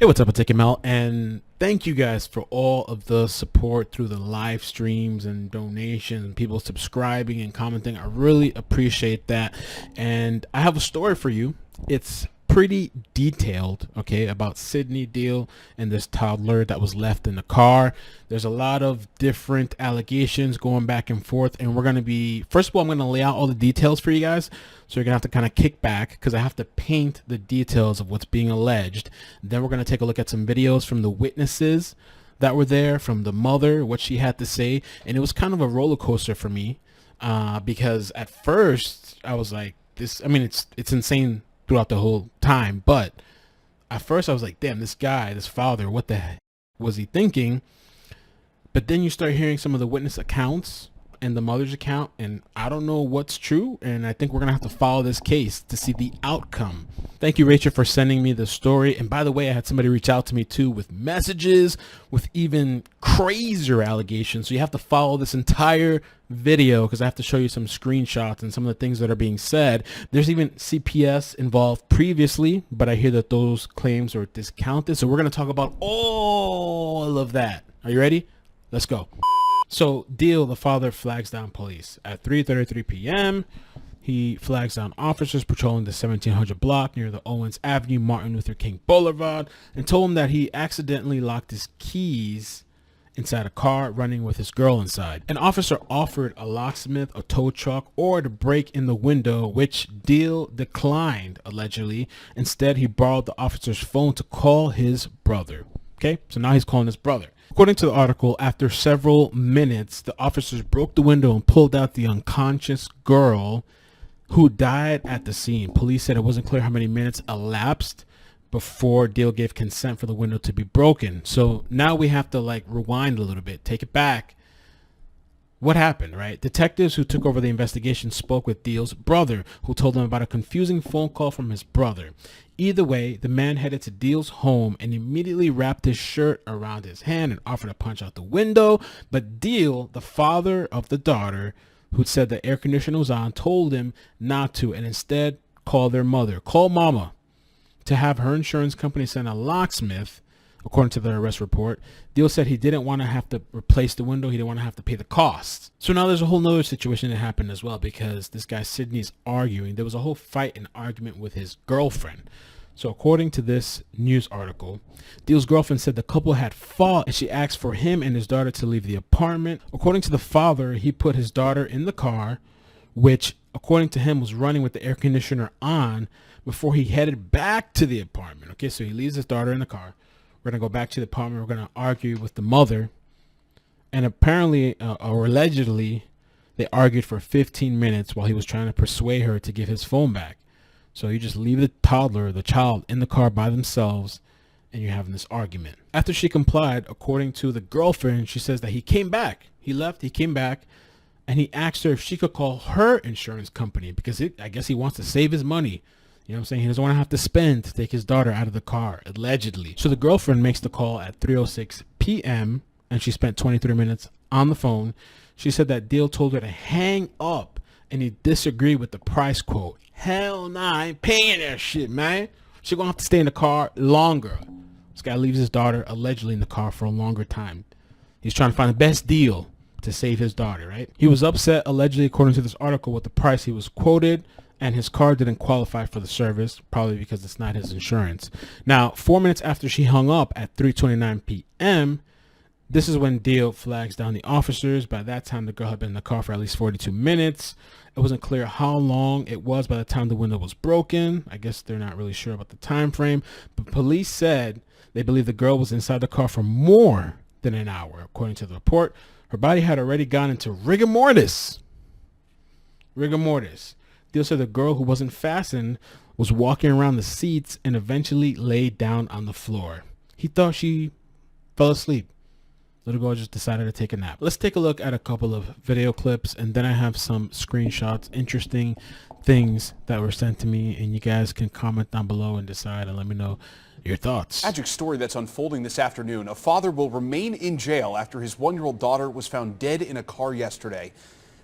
Hey, what's up? It's iCkEdMeL, and thank you guys for all of the support through the live streams and donations and people subscribing and commenting. I really appreciate that. And I have a story for you. It's pretty detailed, okay, about Sidney Deal and this toddler that was left in the car. There's a lot of different allegations going back and forth, and we're going to be, first of all, I'm going to lay out all the details for you guys. So you're going to have to kind of kick back because I have to paint the details of what's being alleged. Then we're going to take a look at some videos from the witnesses that were there, from the mother, what she had to say. And it was kind of a roller coaster for me because at first I was like, it's insane throughout the whole time. But at first I was like, damn, this guy, this father, what the heck was he thinking? But then you start hearing some of the witness accounts and the mother's account, and I don't know what's true, and I think we're gonna have to follow this case to see the outcome. Thank you, Rachel, for sending me the story. And by the way, I had somebody reach out to me too with messages with even crazier allegations, so you have to follow this entire video because I have to show you some screenshots and some of the things that are being said. There's even CPS involved previously, but I hear that those claims are discounted, so we're going to talk about all of that. Are you ready? Let's go. So Deal, the father, flags down police at 3:33 p.m. He flags down officers patrolling the 1700 block near the Owens Avenue, Martin Luther King Boulevard, and told him that he accidentally locked his keys inside a car running with his girl inside. An officer offered a locksmith, a tow truck, or to break in the window, which Deal declined, allegedly. Instead, he borrowed the officer's phone to call his brother. Okay, so now he's calling his brother. According to the article, after several minutes, the officers broke the window and pulled out the unconscious girl who died at the scene. Police said it wasn't clear how many minutes elapsed before Deal gave consent for the window to be broken. So now we have to rewind a little bit, take it back. What happened, right? Detectives who took over the investigation spoke with Deal's brother, who told them about a confusing phone call from his brother. Either way, the man headed to Deal's home and immediately wrapped his shirt around his hand and offered to punch out the window. But Deal, the father of the daughter, who said the air conditioner was on, told him not to and instead call their mother, call mama, to have her insurance company send a locksmith. According to the arrest report, Deal said he didn't want to have to replace the window. He didn't want to have to pay the costs. So now there's a whole nother situation that happened as well, because this guy Sidney's arguing. There was a whole fight and argument with his girlfriend. So according to this news article, Deal's girlfriend said the couple had fought and she asked for him and his daughter to leave the apartment. According to the father, he put his daughter in the car, which according to him was running with the air conditioner on, before he headed back to the apartment. Okay, so he leaves his daughter in the car. We're going to go back to the apartment. We're going to argue with the mother. And apparently, or allegedly, they argued for 15 minutes while he was trying to persuade her to give his phone back. So you just leave the toddler, the child, in the car by themselves, and you're having this argument. After she complied, according to the girlfriend, she says that he came back. He left, he came back, and he asked her if she could call her insurance company because I guess he wants to save his money. You know what I'm saying? He doesn't want to have to spend to take his daughter out of the car, allegedly. So the girlfriend makes the call at 3:06 p.m. and she spent 23 minutes on the phone. She said that Deal told her to hang up and he disagreed with the price quote. Hell nah, I ain't paying that shit, man. She's going to have to stay in the car longer. This guy leaves his daughter allegedly in the car for a longer time. He's trying to find the best deal to save his daughter, right? He was upset, allegedly, according to this article, with the price he was quoted, and his car didn't qualify for the service, probably because it's not his insurance. Now, 4 minutes after she hung up at 3:29 p.m., this is when Deal flags down the officers. By that time, the girl had been in the car for at least 42 minutes. It wasn't clear how long it was by the time the window was broken. I guess they're not really sure about the time frame, but police said they believe the girl was inside the car for more than an hour. According to the report, her body had already gone into rigor mortis. Rigor mortis. Deal said the girl, who wasn't fastened, was walking around the seats and eventually laid down on the floor. He thought she fell asleep. Little girl just decided to take a nap. Let's take a look at a couple of video clips, and then I have some screenshots, interesting things that were sent to me, and you guys can comment down below and decide and let me know your thoughts. Tragic story that's unfolding this afternoon. A father will remain in jail after his 1-year-old daughter was found dead in a car yesterday.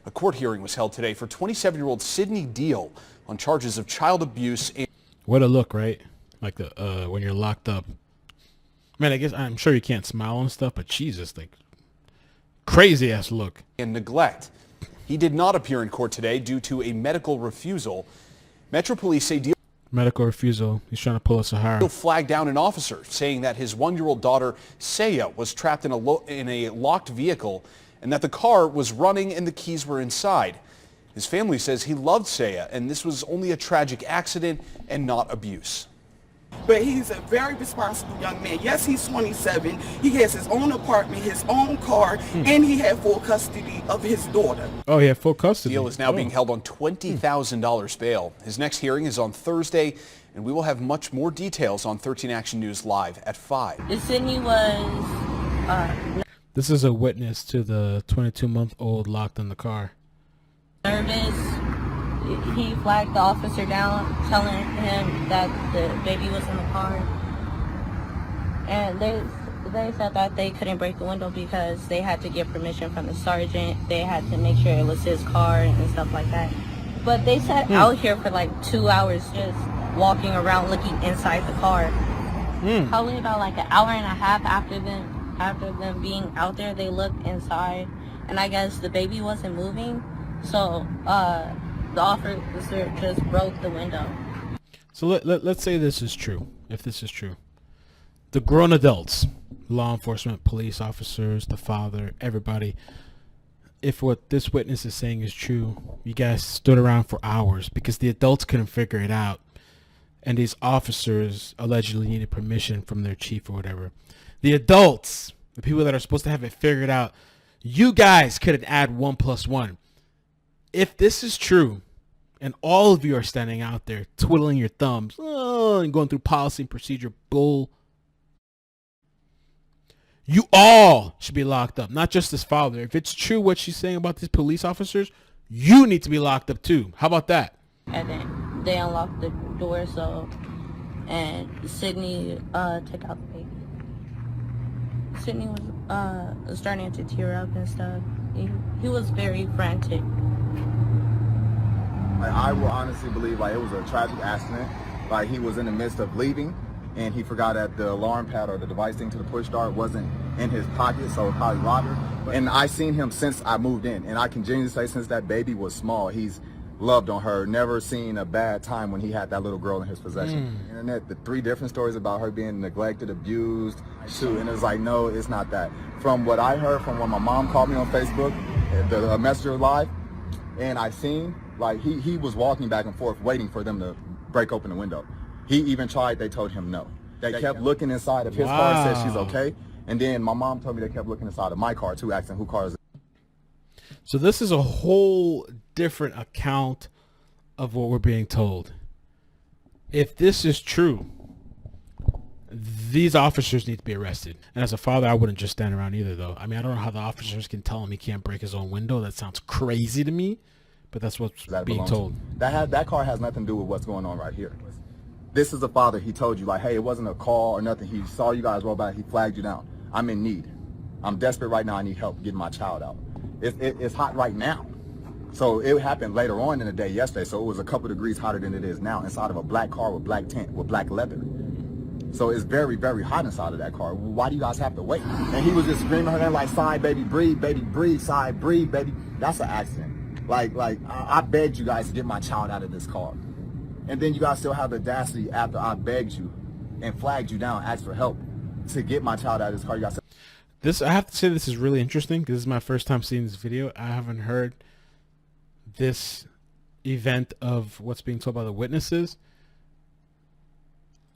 A court hearing was held today for 27-year-old Sidney Deal on charges of child abuse. What a look, right? Like when you're locked up Man, I guess I'm sure you can't smile and stuff, but Jesus, like crazy ass look. And neglect. He did not appear in court today due to a medical refusal. Metro Police say Deal Medical refusal. He's trying to pull a Sahara. flagged down an officer saying that his 1-year-old daughter Sayah was trapped in a locked vehicle and that the car was running and the keys were inside. His family says he loved Sayah and this was only a tragic accident and not abuse. But he's a very responsible young man. Yes, he's 27. He has his own apartment, his own car, and he had full custody of his daughter. Oh, he had full custody. Deal is now being held on $20,000 bail. His next hearing is on Thursday, and we will have much more details on 13 Action News Live at 5. Sidney was This is a witness to the 22-month-old locked in the car. nervous. He flagged the officer down, telling him that the baby was in the car. And they said that they couldn't break the window because they had to get permission from the sergeant. They had to make sure it was his car and stuff like that. But they sat out here for like 2 hours just walking around looking inside the car. Probably about like an hour and a half after them being out there, they looked inside. And I guess the baby wasn't moving. So the officer just broke the window. So let's say this is true. If this is true, the grown adults, law enforcement, police officers, the father, everybody, if what this witness is saying is true, you guys stood around for hours because the adults couldn't figure it out, and these officers allegedly needed permission from their chief or whatever. The adults, the people that are supposed to have it figured out, you guys couldn't add 1 + 1. If this is true, and all of you are standing out there twiddling your thumbs and going through policy and procedure bull, you all should be locked up, not just this father. If it's true what she's saying about these police officers, you need to be locked up too. How about that? And then they unlocked the door, and Sidney took out the baby. Sidney was starting to tear up and stuff. He was very frantic. Like, I will honestly believe like it was a tragic accident. Like he was in the midst of leaving and he forgot that the alarm pad or the device thing to the push start wasn't in his pocket, so it probably robbed her. And I seen him since I moved in, and I can genuinely say since that baby was small, he's loved on her, never seen a bad time when he had that little girl in his possession. Internet, the 3 different stories about her being neglected, abused, too, and it's like, no, it's not that. From what I heard from when my mom called me on Facebook, the messenger live, and I seen, like, he was walking back and forth waiting for them to break open the window. He even tried, they told him no. They kept looking inside of his car, said she's okay, and then my mom told me they kept looking inside of my car too, asking who car is it. So this is a whole different account of what we're being told. If this is true, these officers need to be arrested. And as a father, I wouldn't just stand around either, though. I mean, I don't know how the officers can tell him he can't break his own window. That sounds crazy to me, but that's what's being told. That car has nothing to do with what's going on right here. This is the father. He told you, like, hey, it wasn't a call or nothing. He saw you guys roll back. He flagged you down. I'm in need. I'm desperate right now. I need help getting my child out. It's hot right now. So it happened later on in the day yesterday. So it was a couple degrees hotter than it is now inside of a black car with black tint, with black leather. So it's very, very hot inside of that car. Why do you guys have to wait? And he was just screaming her name like, "Sigh, baby, breathe, sigh, breathe, baby." That's an accident. Like I begged you guys to get my child out of this car. And then you guys still have the audacity after I begged you and flagged you down, asked for help to get my child out of this car. You guys. This, I have to say, this is really interesting because this is my first time seeing this video. I haven't heard this event of what's being told by the witnesses.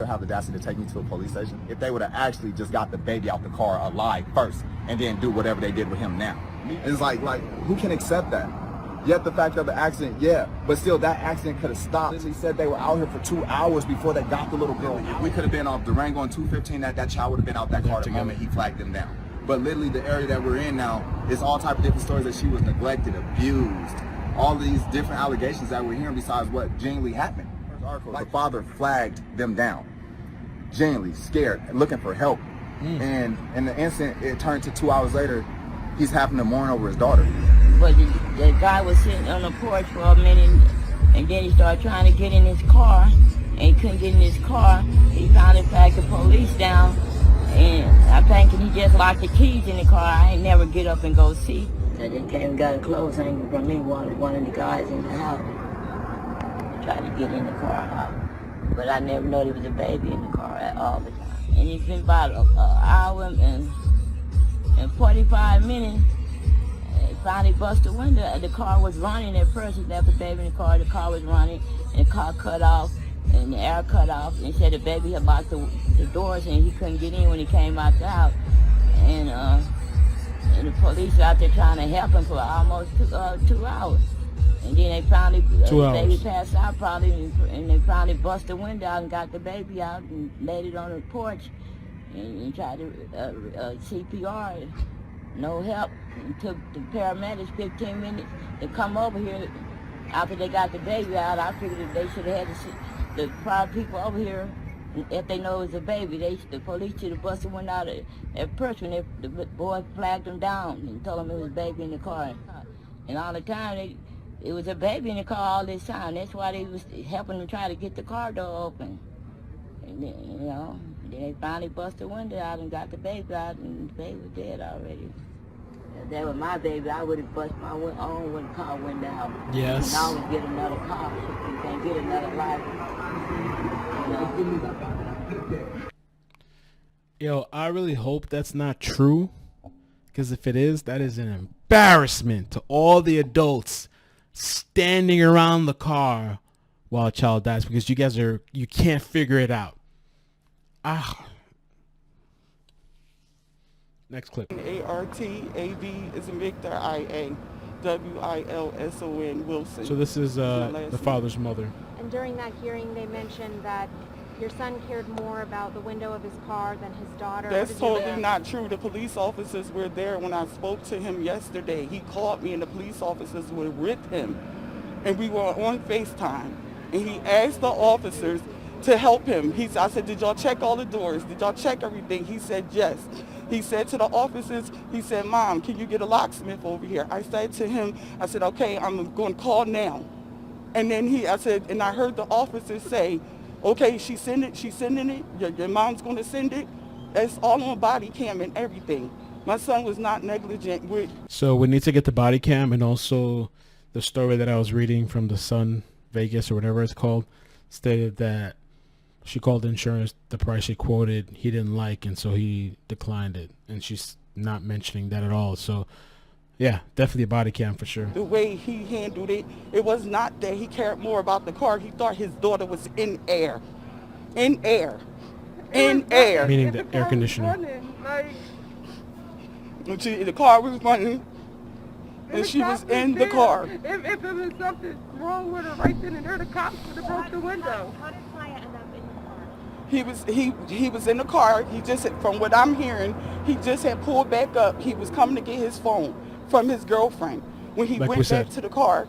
Have the audacity to take me to a police station. If they would have actually just got the baby out the car alive first and then do whatever they did with him now. It's like who can accept that? Yet the fact of the accident, yeah, but still that accident could have stopped. He said they were out here for 2 hours before they got the little girl. If we could have been off Durango on 215, that child would have been out that car the moment he flagged them down. But literally the area that we're in now is all type of different stories that she was neglected, abused, all these different allegations that we're hearing besides what genuinely happened. The father flagged them down, genuinely scared, looking for help. And in the instant, it turned to 2 hours later, he's having to mourn over his daughter. But the guy was sitting on the porch for a minute, and then he started trying to get in his car, and he couldn't get in his car. He finally flagged the police down, and thinking he just locked the keys in the car. I ain't never get up and go see. So they came and got a clothes hanger from me, one of the guys in the house. Tried to get in the car, but I never know there was a baby in the car at all the time. And it's been about an hour and 45 minutes. It finally bust the window. The car was running at first. He left the baby in the car was running, and the car cut off, and the air cut off. And he said the baby had locked the doors and he couldn't get in when he came out the house. And the police were out there trying to help him for almost 2 hours. And then they finally, the baby passed out probably, and they finally bust the window out and got the baby out and laid it on the porch and tried to CPR. No help. It took the paramedics 15 minutes to come over here after they got the baby out. I figured that they should have had the private people over here. If they know it was a baby, the police should have busted one out at first when the boy flagged them down and told them it was a baby in the car. And all the time, it was a baby in the car all this time. That's why they was helping them try to get the car door open. And then, then they finally busted the window out and got the baby out, and the baby was dead already. If that was my baby, I would have busted my own when the car went down. Yes. And I would get another car. You can't get another life. Yo, I really hope that's not true, because if it is, that is an embarrassment to all the adults standing around the car while a child dies, because you can't figure it out. Next clip. Artavia is in Victor, Wilson Wilson. So this is the father's mother. And during that hearing, they mentioned that your son cared more about the window of his car than his daughter. That's totally not true. The police officers were there when I spoke to him yesterday. He called me and the police officers were with him. And we were on FaceTime. And he asked the officers to help him. I said, did y'all check all the doors? Did y'all check everything? He said, yes. He said to the officers, he said, Mom, can you get a locksmith over here? I said to him, I said, okay, I'm going to call now. And then I heard the officers say, okay, she's sending it. Your mom's going to send it. It's all on body cam and everything. My son was not negligent with. So we need to get the body cam, and also the story that I was reading from the Sun Vegas or whatever it's called stated that she called insurance, the price she quoted he didn't like, and so he declined it, and she's not mentioning that at all. So yeah, definitely a body cam for sure. The way he handled it, it was not that he cared more about the car. He thought his daughter was in air. Meaning the air conditioner. The car was running, and she was in the car. If there was something wrong with her right then and there, the cops would have broke the window. How did Sayah end up in the car? He was in the car. He just, from what I'm hearing, he just had pulled back up. He was coming to get his phone from his girlfriend. When he went back to the car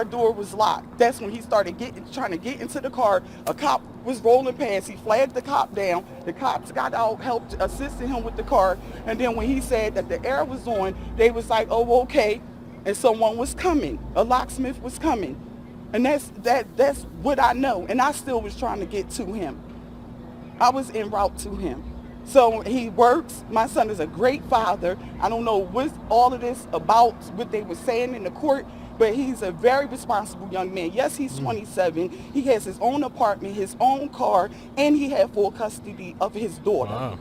door was locked. That's when he started trying to get into the car. A cop was rolling past. He flagged the cop down. The cops got out, helped, assisted him with the car. And then when he said that the air was on, they was like, oh, okay. And someone was coming. A locksmith was coming. And that's what I know. And I still was trying to get to him. I was en route to him. So he works. My son is a great father. I don't know what's all of this about, what they were saying in the court, but he's a very responsible young man. Yes, he's 27. He has his own apartment, his own car, and he had full custody of his daughter. Wow.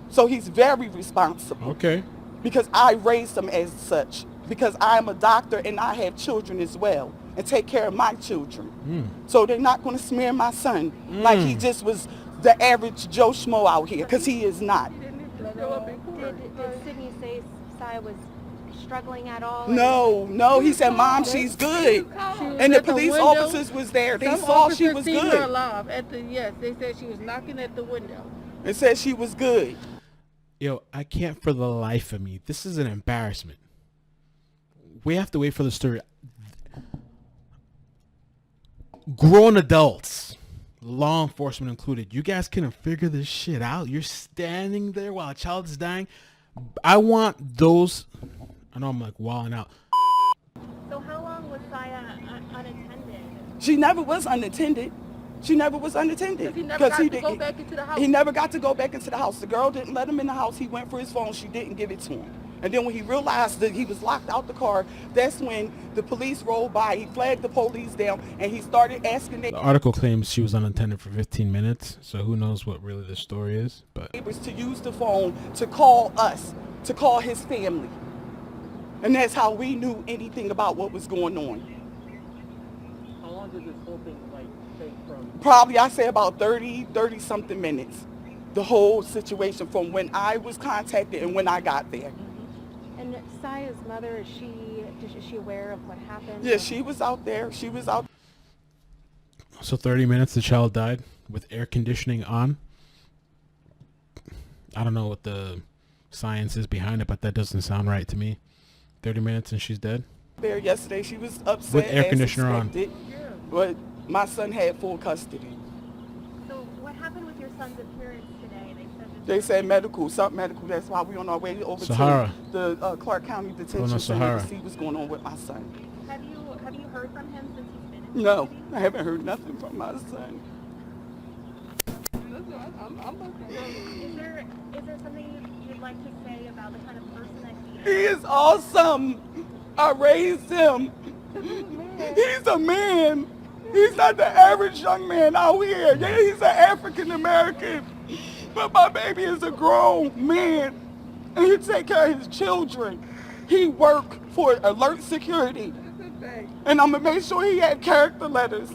So he's very responsible. Okay. Because I raised him as such. Because I'm a doctor and I have children as well and take care of my children. So they're not going to smear my son like he just was the average Joe Schmo out here, because he is not. Did Sidney say Sayah was struggling at all? No, he said, Mom, she's good. And the police officers was there. They saw she was good. Her alive yes, they said she was knocking at the window. It said she was good. Yo, I can't for the life of me. This is an embarrassment. We have to wait for the story. Grown adults, law enforcement included, you guys couldn't figure this shit out. You're standing there while a child is dying. I want those. I know I'm like wilding out. So how long was Sayah unattended? She never was unattended. She never was unattended. He never got to go back into the house. He never got to go back into the house. The girl didn't let him in the house. He went for his phone. She didn't give it to him. And then when he realized that he was locked out the car, that's when the police rolled by. He flagged the police down, and he started asking The article claims she was unattended for 15 minutes, so who knows what really the story is. But neighbors to use the phone to call us, to call his family. And that's how we knew anything about what was going on. How long did this whole thing take from? Probably, I say about 30 something minutes. The whole situation from when I was contacted and when I got there. And Sayah's mother, is she aware of what happened? Yeah, she was out there. She was out. so 30 minutes the child died with air conditioning on. I don't know what the science is behind it, but that doesn't sound right to me. 30 minutes and she's dead. There yesterday. She was upset. With air conditioner on. But my son had full custody. So what happened with your son's appearance today? They said medical, something medical. That's why we're on our way over Sahara. to the Clark County Detention Center Sahara. to see what's going on with my son. Have you heard from him since he's been in No, custody? I haven't heard nothing from my son. Is there something you'd like to say about the kind of person that he He is? is awesome. I raised him. He's a man. He's not the average young man out here. Yeah, he's an African American. But my baby is a grown man. And he take care of his children. He worked for Alert Security. And I'm going to make sure he had character letters.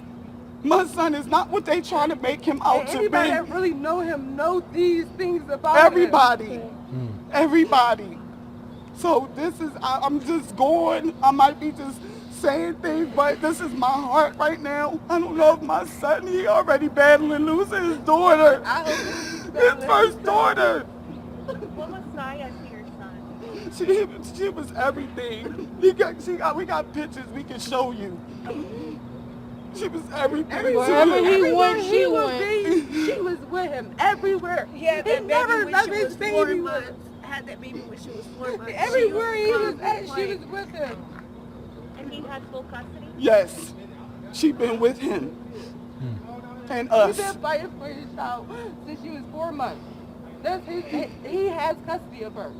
My son is not what they trying to make him out to Anybody be. that really know him know these things about Everybody. him. Everybody. So this is, I'm just going, I might be just saying things, but this is my heart right now. I don't know if my son, he already battling losing his daughter. His first daughter. What was Sayah to your son? She was everything. We got pictures we can show you. She was everything. Wherever he Everywhere went, he she went. she was with him everywhere. He had He that never baby when left she his was 4 baby. months. Had that baby when she was 4 months. Everywhere he was gone at, to she play. was with him. And he had full custody? Yes. She been with him. And He's us. been fighting for his child since she was 4 months. That's he has custody of her.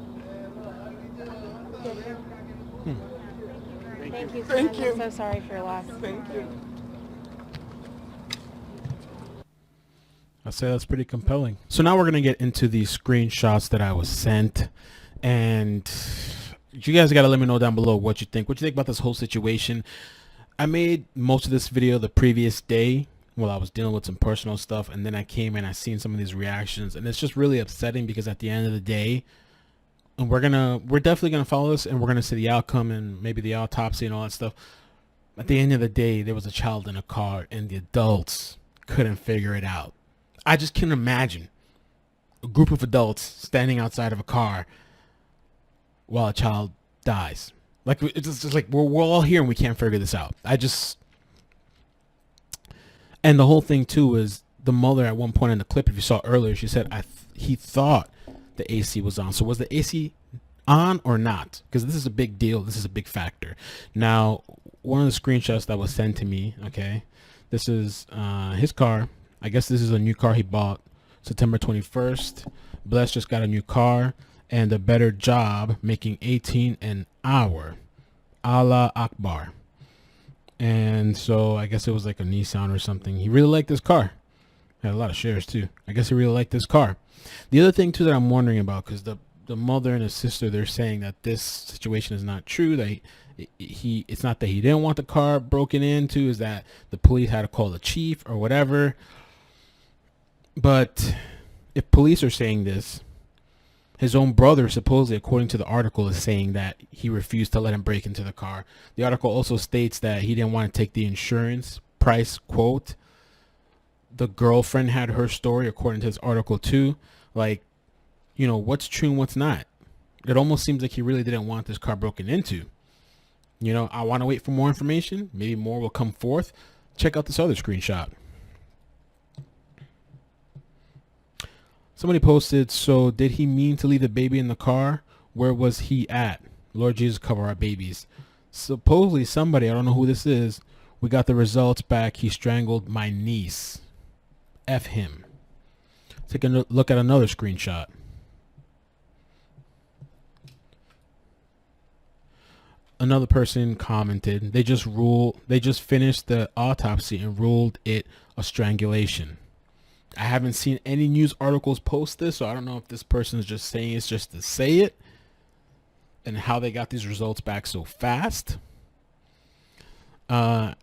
Thank you so Thank much. you. I'm so sorry for your loss. Thank you. I say that's pretty compelling. So now we're going to get into the screenshots that I was sent. And you guys got to let me know down below what you think. What you think about this whole situation. I made most of this video the previous day while I was dealing with some personal stuff. And then I came and I seen some of these reactions. And it's just really upsetting because at the end of the day, and we're definitely going to follow this and we're going to see the outcome and maybe the autopsy and all that stuff. At the end of the day, there was a child in a car and the adults couldn't figure it out. I just can't imagine a group of adults standing outside of a car while a child dies. Like, it's just like we're all here and we can't figure this out. And the whole thing too is the mother at one point in the clip, if you saw earlier, she said he thought the AC was on. So was the AC on or not? Because this is a big deal. This is a big factor. Now, one of the screenshots that was sent to me, okay, this is his car. I guess this is a new car he bought September 21st. Bless just got a new car and a better job making 18 an hour. Allah Akbar. And so I guess it was like a Nissan or something. He really liked this car. Had a lot of shares too. I guess he really liked this car. The other thing too that I'm wondering about, because the mother and his sister, they're saying that this situation is not true, that it's not that he didn't want the car broken into, is that the police had to call the chief or whatever. But if police are saying this, his own brother, supposedly, according to the article, is saying that he refused to let him break into the car. The article also states that he didn't want to take the insurance price quote. The girlfriend had her story, according to this article too. Like, you know, what's true and what's not. It almost seems like he really didn't want this car broken into. You know, I want to wait for more information. Maybe more will come forth. Check out this other screenshot. Somebody posted, so did he mean to leave the baby in the car? Where was he at? Lord Jesus, cover our babies. Supposedly somebody, I don't know who this is, we got the results back. He strangled my niece. F him. Take a look at another screenshot. Another person commented, they just finished the autopsy and ruled it a strangulation. I haven't seen any news articles post this, so I don't know if this person is just saying it's just to say it and how they got these results back so fast.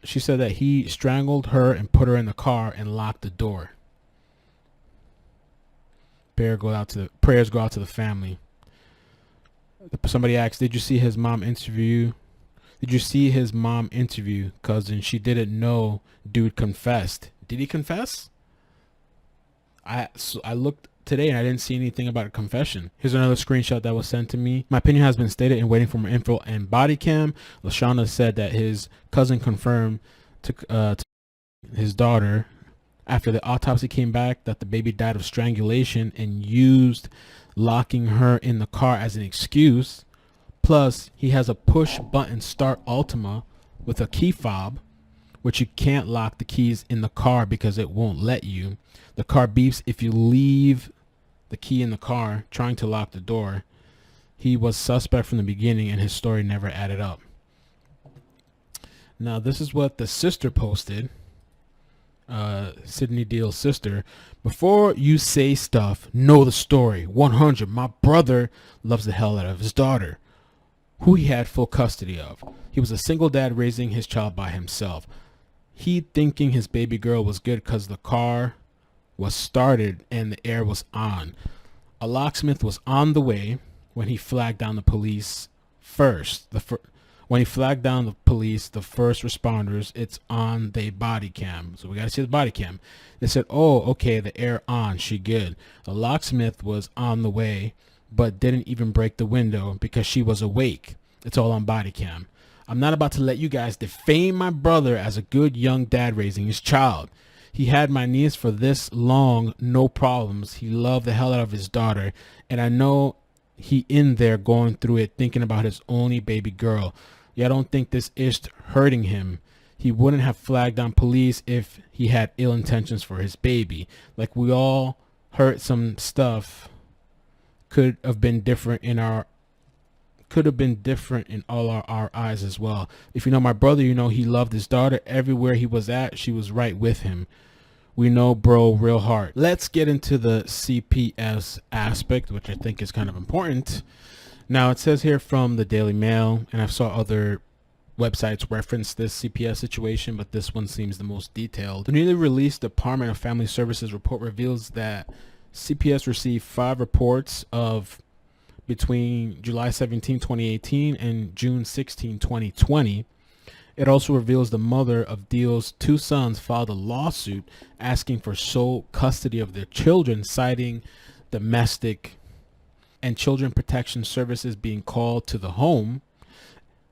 She said that he strangled her and put her in the car and locked the door. Prayers go out to the family. Somebody asked, did you see his mom interview? Did you see his mom interview, cousin? She didn't know dude confessed. Did he confess? I looked today and I didn't see anything about a confession. Here's another screenshot that was sent to me. My opinion has been stated and waiting for more info and body cam. Lashana said that his cousin confirmed to his daughter after the autopsy came back that the baby died of strangulation and used locking her in the car as an excuse. Plus, he has a push button start Altima with a key fob, which you can't lock the keys in the car because it won't let you. The car beeps if you leave the key in the car trying to lock the door. He was suspect from the beginning and his story never added up. Now, this is what the sister posted. Sidney Deal's sister. Before you say stuff, know the story. 100. My brother loves the hell out of his daughter, who he had full custody of. He was a single dad raising his child by himself. He thinking his baby girl was good because the car was started and the air was on. A locksmith was on the way when he flagged down the police first. When he flagged down the police, the first responders, it's on the body cam. So we got to see the body cam. They said, oh, okay, the air on, she good. The locksmith was on the way, but didn't even break the window because she was awake. It's all on body cam. I'm not about to let you guys defame my brother as a good young dad raising his child. He had my niece for this long, no problems. He loved the hell out of his daughter. And I know he in there going through it, thinking about his only baby girl. Yeah, I don't think this is hurting him. He wouldn't have flagged down police if he had ill intentions for his baby. Like, we all heard some stuff could have been different in all our eyes as well. If you know my brother, you know he loved his daughter. Everywhere he was at, she was right with him. We know bro real hard. Let's get into the CPS aspect, which I think is kind of important. Now, it says here from the Daily Mail, and I saw other websites reference this CPS situation, but this one seems the most detailed. The newly released Department of Family Services report reveals that CPS received 5 reports of between July 17, 2018 and June 16, 2020. It also reveals the mother of Deal's 2 sons filed a lawsuit asking for sole custody of their children, citing domestic and children protection services being called to the home.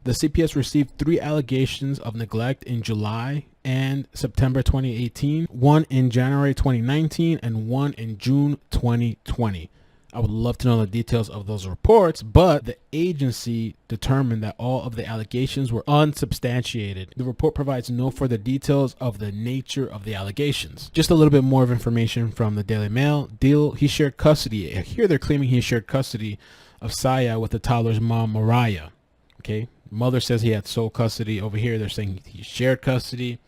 The CPS received 3 allegations of neglect in July and September 2018, 1 in January 2019, and 1 in June 2020. I would love to know the details of those reports, but the agency determined that all of the allegations were unsubstantiated. The report provides no further details of the nature of the allegations. Just a little bit more of information from the Daily Mail. Deal, he shared custody. Here they're claiming he shared custody of Sayah with the toddler's mom, Mariah. Okay, mother says he had sole custody. Over here they're saying he shared custody.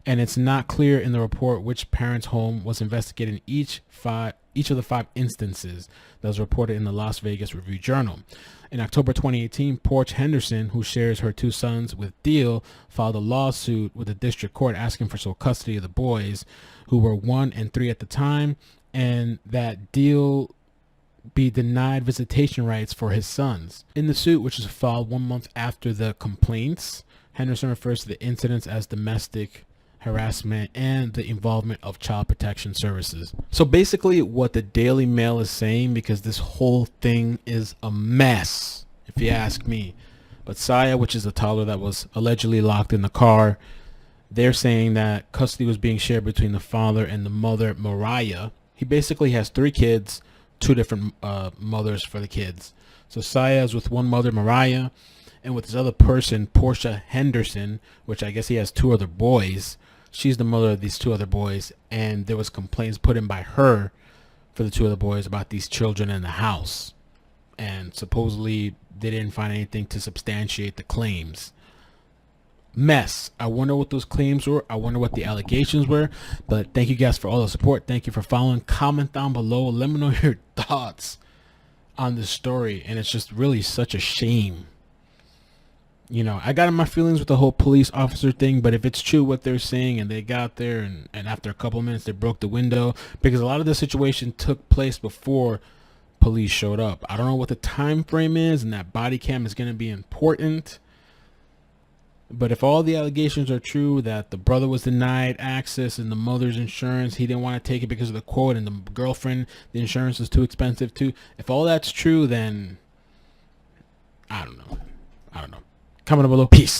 And it's not clear in the report which parent's home was investigated in each of the 5 instances that was reported in the Las Vegas Review-Journal. In October 2018, Porch Henderson, who shares her 2 sons with Deal, filed a lawsuit with the district court asking for sole custody of the boys, who were 1 and 3 at the time, and that Deal be denied visitation rights for his sons. In the suit, which was filed 1 month after the complaints, Henderson refers to the incidents as domestic harassment and the involvement of child protection services. So basically what the Daily Mail is saying, because this whole thing is a mess if you ask me, but Sayah, which is a toddler that was allegedly locked in the car, they're saying that custody was being shared between the father and the mother, Mariah. He basically has 3 kids, 2 different mothers for the kids. So Sayah is with one mother, Mariah, and with this other person, Portia Henderson, which I guess he has 2 other boys. she's the mother of these 2 other boys, and there was complaints put in by her for the 2 other boys about these children in the house, and supposedly they didn't find anything to substantiate the claims. Mess. I wonder what those claims were. I wonder what the allegations were. But thank you guys for all the support. Thank you for following. Comment down below. Let me know your thoughts on this story. And it's just really such a shame. You know, I got in my feelings with the whole police officer thing, but if it's true what they're saying and they got there and after a couple of minutes they broke the window, because a lot of the situation took place before police showed up. I don't know what the time frame is, and that body cam is going to be important. But if all the allegations are true, that the brother was denied access and the mother's insurance, he didn't want to take it because of the quote, and the girlfriend, the insurance was too expensive too. If all that's true, then I don't know. Comment down below. Peace.